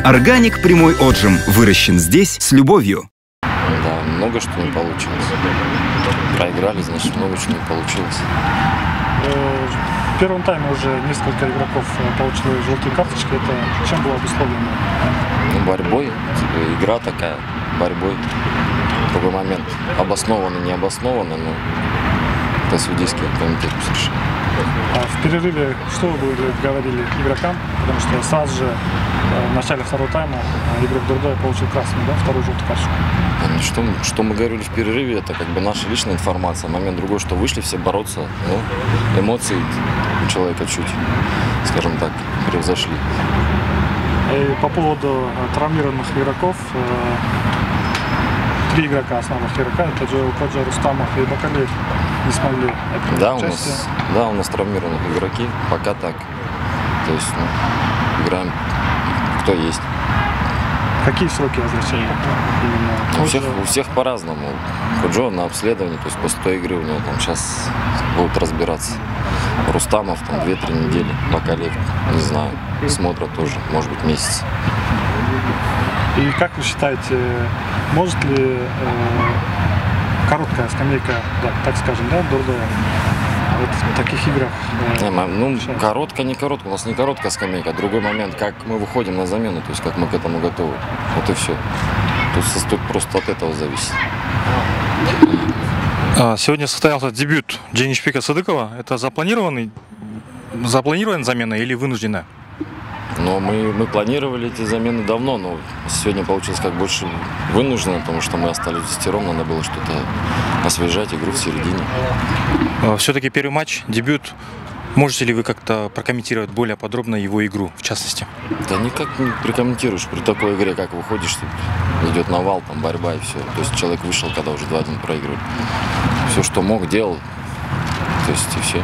Органик прямой отжим. Выращен здесь с любовью. Да, много что не получилось. Проиграли, значит, много что не получилось. В первом тайме уже несколько игроков получили желтые карточки. Это чем было обусловлено? Ну, борьбой. Игра такая, борьбой. В такой момент обоснованно, не обоснованно, но это судейский комитет решил. А в перерыве что вы говорили игрокам? Потому что сразу же в начале второго тайма игрок Дурдоя получил красную, да, вторую желтую карточку. Что мы говорили в перерыве, это как бы наша личная информация. Момент другой, что вышли все бороться, ну, эмоции у человека чуть, скажем так, превзошли. И по поводу травмированных игроков, 3 игрока, основных игрока, это Джоэл Коджа, Рустамов и Бакалеев, не смогли принять участие. У нас травмированных игроки, пока так. То есть, ну, играем кто есть. Какие сроки возвращения? У всех по-разному. Коджо на обследовании, то есть после той игры у него там сейчас будут разбираться. Рустамов там 2-3 недели, Бакалеев, не знаю, смотра тоже, может быть, месяц. И как вы считаете, может ли короткая скамейка, да, так скажем, да, Дурдоя, вот в таких играх? Короткая, не короткая, у нас не короткая скамейка, другой момент, как мы выходим на замену, то есть как мы к этому готовы, вот и все. Тут просто от этого зависит. Сегодня состоялся дебют Джейнишпека Садыкова. Это запланированная замена или вынужденная? Но мы планировали эти замены давно, но сегодня получилось как больше вынужденно, потому что мы остались вчетвером, надо было что-то освежать, игру в середине. Все-таки первый матч, дебют. Можете ли вы как-то прокомментировать более подробно его игру, в частности? Да никак не прокомментируешь. При такой игре, как выходишь, идет навал, там борьба и все. То есть человек вышел, когда уже 2-1 проигрывали. Все, что мог, делал. То есть и все.